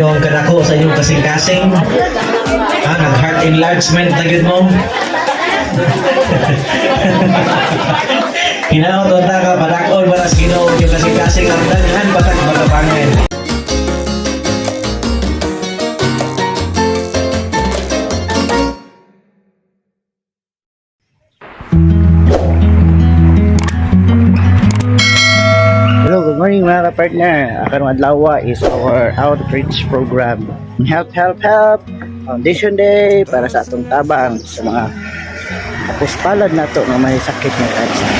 Yung kadako sa inyong kasing-kasing. Nag-heart enlargement na yun mo. Hinaot o ka, padakon, maras ginoon yung kasing-kasing ang daghan, batak matapangin. Hello, good morning mga ka-partner. Akarong adlaw is our outreach program. Help Foundation Day para sa atong tabang sa mga kapuspalad nato nga may sakit ng kanser.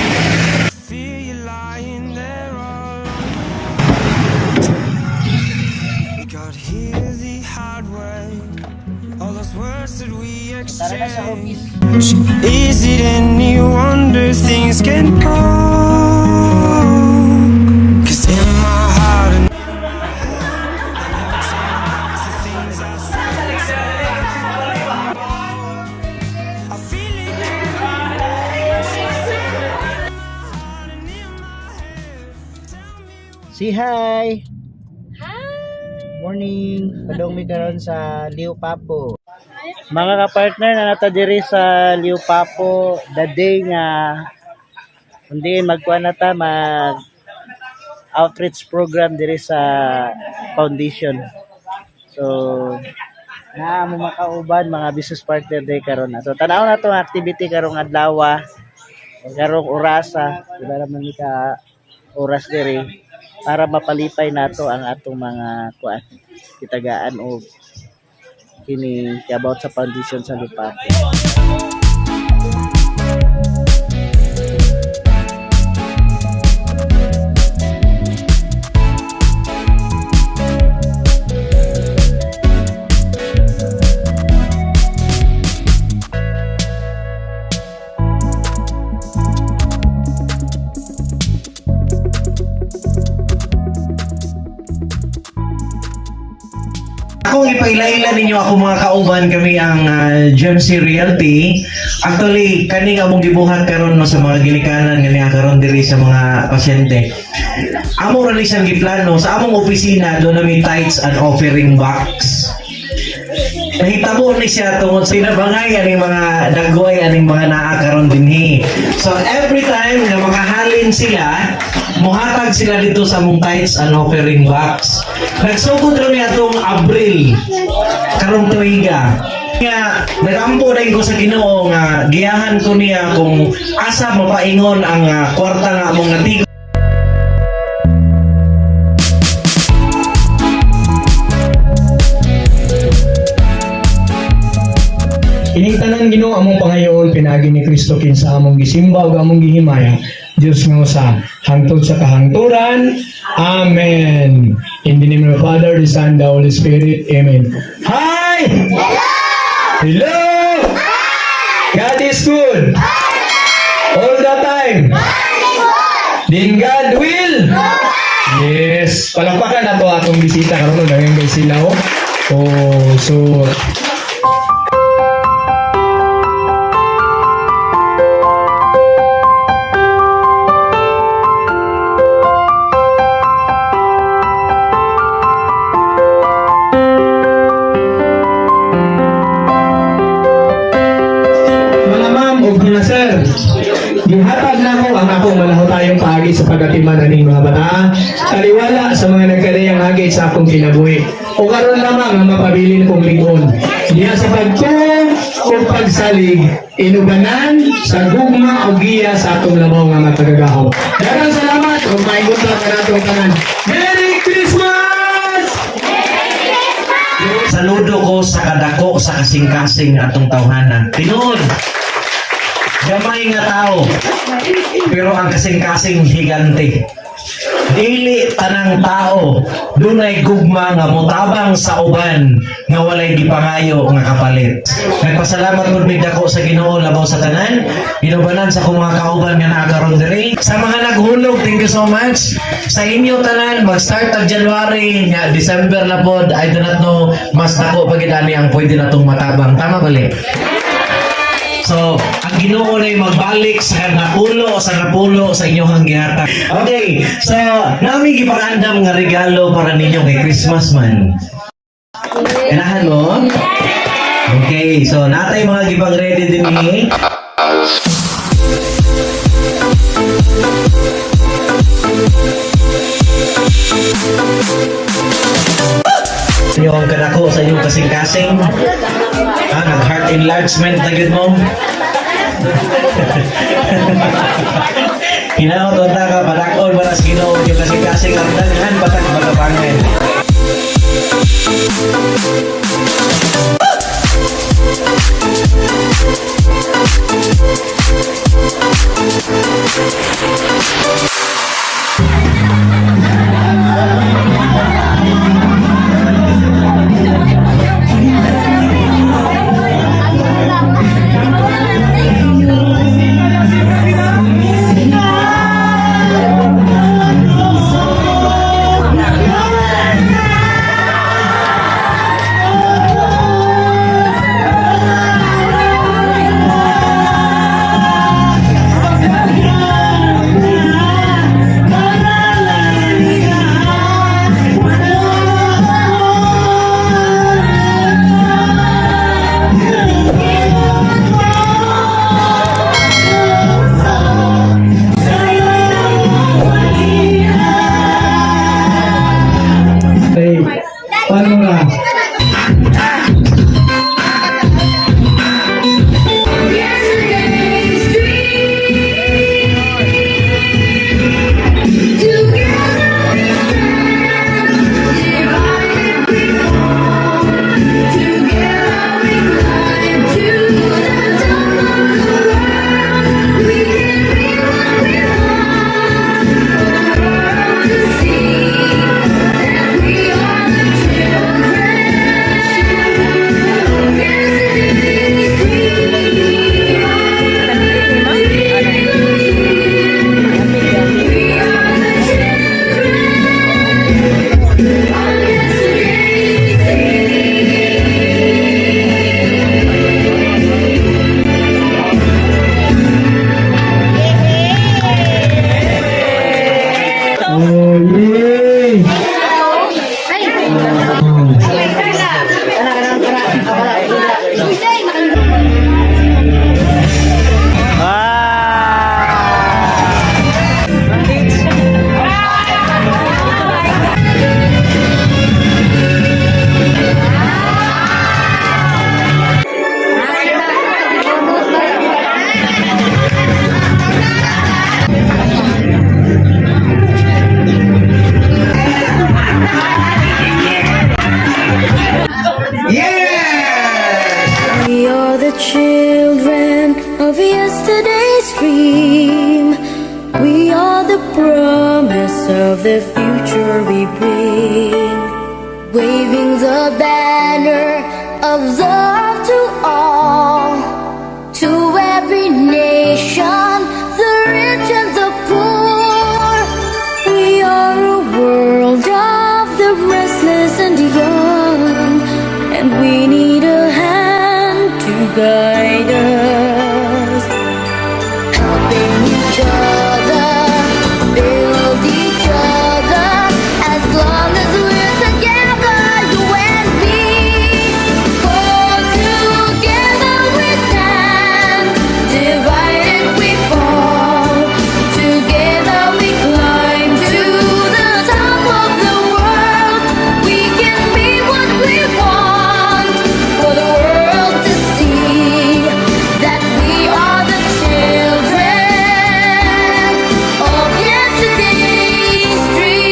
Tara na sa office. Is it any wonder things can go? Cause in my heart and I feel it. Say hi! Morning! Padong mi karon sa Liu Papo. Mga ka-partner na nata diri sa Liu Papo, the day nga kundi magkuha na ta mag outreach program diri sa foundation. So na mo makauban mga business partner day karon na. So tanaw na tong activity karong adlaw, karong orasa, diba naman ni ka oras diri para mapalipay nato ang atong mga kuan kitagaan o kini about sa foundation sa Lipapo. Kung ipaila-ila ninyo ako mga kauban, kami ang GMC Realty. Actually, kani nga mong gibuhat karon no sa mga gilikanan nga niya karon diri sa mga pasyente. Amo ra lisang giplano sa among opisina do na may tithes and offering box. Nahitabo ni siya tungod sa sinabangay aning mga dagway aning mga naa karon dinhi. So every time na makahalin sila, muhatag sila dito sa mong tithes and offering box. Nagsugod rin atong Abril karong tuiga. Nga nagampo rin ko sa Ginoo nga giyahan ko niya kung asa mapaingon ang kwarta nga among natigo. Ining tanan Ginoo among pangayoon pinagi ni Kristo kinsa among gisimba ug among gihimaya. Diyos nga sa hangtod sa kahangturan. Amen. In the name of the Father, the Son, the Holy Spirit. Amen. Hi! Hello! Hello! God is good. All the time. Then God will. Yes. Palakpakan na to atong bisita karon na ngayon guys sila. Oh, so sir, gihatag na ko ang akong malahutayong paagi sa pagatiman aning mga bata, taliwala sa mga nagkadayang hagit sa akong kinabuhi. O karon lamang ang mapabilin kong lingon. Diya sa pagtuong o pagsalig, inubanan sa gugma o giya sa atong lamaw nga matagagahaw. Daghang salamat o maayong ka natong tanan. Merry Christmas! Saludo ko sa kadako sa kasing-kasing atong tawhana. Tinuod. Gamay nga tao, pero ang kasing-kasing higante. Dili tanang tao, dunay gugma nga mutabang sa uban nga walay gipangayo nga kapalit. Nagpasalamat gud mi dako sa Ginoo labaw sa tanan, ginubanan sa akong mga kauban nga naa karon diri. Sa mga naghulog, thank you so much. Sa inyo tanan, mag-start ang January, nga December na pod, I do not know, mas dako pa gid ani ang pwede natong matabang. Tama bali? So, ang Ginoo na magbalik sa napulo sa inyong gihatag. Okay, so nami gipakandam nga regalo para ninyo kay Christmas man. Ganahan mo? Okay, so natay mga gibang ready din ni. Yung kanako sa inyong kasing-kasing. Nag-heart enlargement na gid mo. Hinaot unta ka, padakol para sa Ginoo yung kasing-kasing ang daghan batak magapangan. Ay, paano na? Oh, yay! Yes! We are the children of yesterday's dream. We are the promise of the future we bring. Waving the banner of love to all, to every nation, the rich and the poor. We are a world of the restless and young, and we need a hand to guide us, helping each other, build each other, as long as we're together, you and me. Hold together we stand, divided we fall, together we climb to the top of the world. We can be what we want, for the world to see that we are the children of yesterday's dream.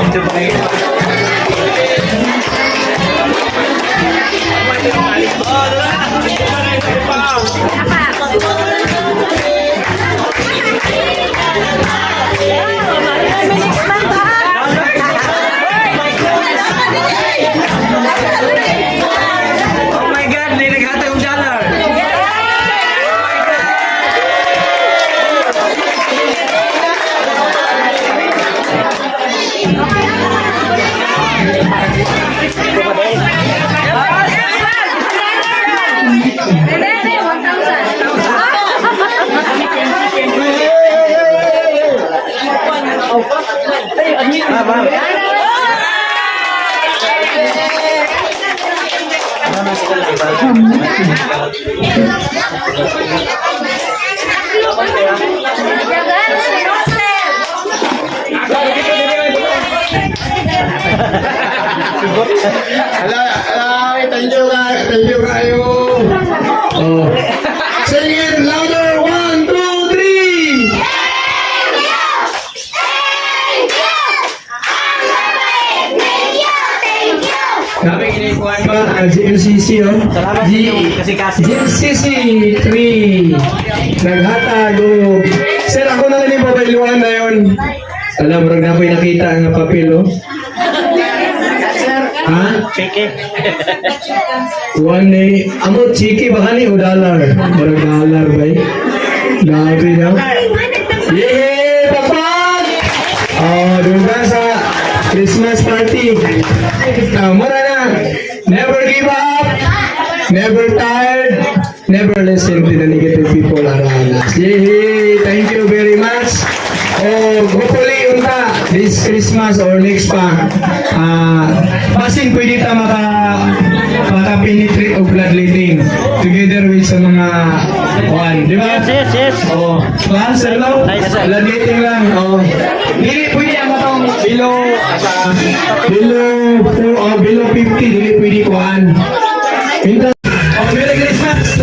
Ito ba kayo? Thank you kayo. Oh. Sing it louder, 1, 2, 3. Kami kinikuhan ba? GMCC, oh. Salamat sa inyong kasi-kasi. GMCC 3. Naghatag, oh. Sir, ako na rin papailuan na yun. Alam, marag na ako'y nakita ang papel, oh. Ha? Peke. One day, amo chiki ba ni o dollar? Marag dollar ba? Grabe na. Yay! Papag! Oh, doon ka sa Christmas party. Mura na. Never give up. Never tired. Never listen to the negative people around us. Yay! Thank you very much. Oh, hopefully unta this Christmas or next pa. Pasin pwede ta maka-penetrate o bloodletting together with sa mga one, di ba? Yes. Oh, sponsor no? Nice. Bloodletting lang. Oh. Dili pwede ang matong below 50, dili pwede kuhan. Merry Christmas!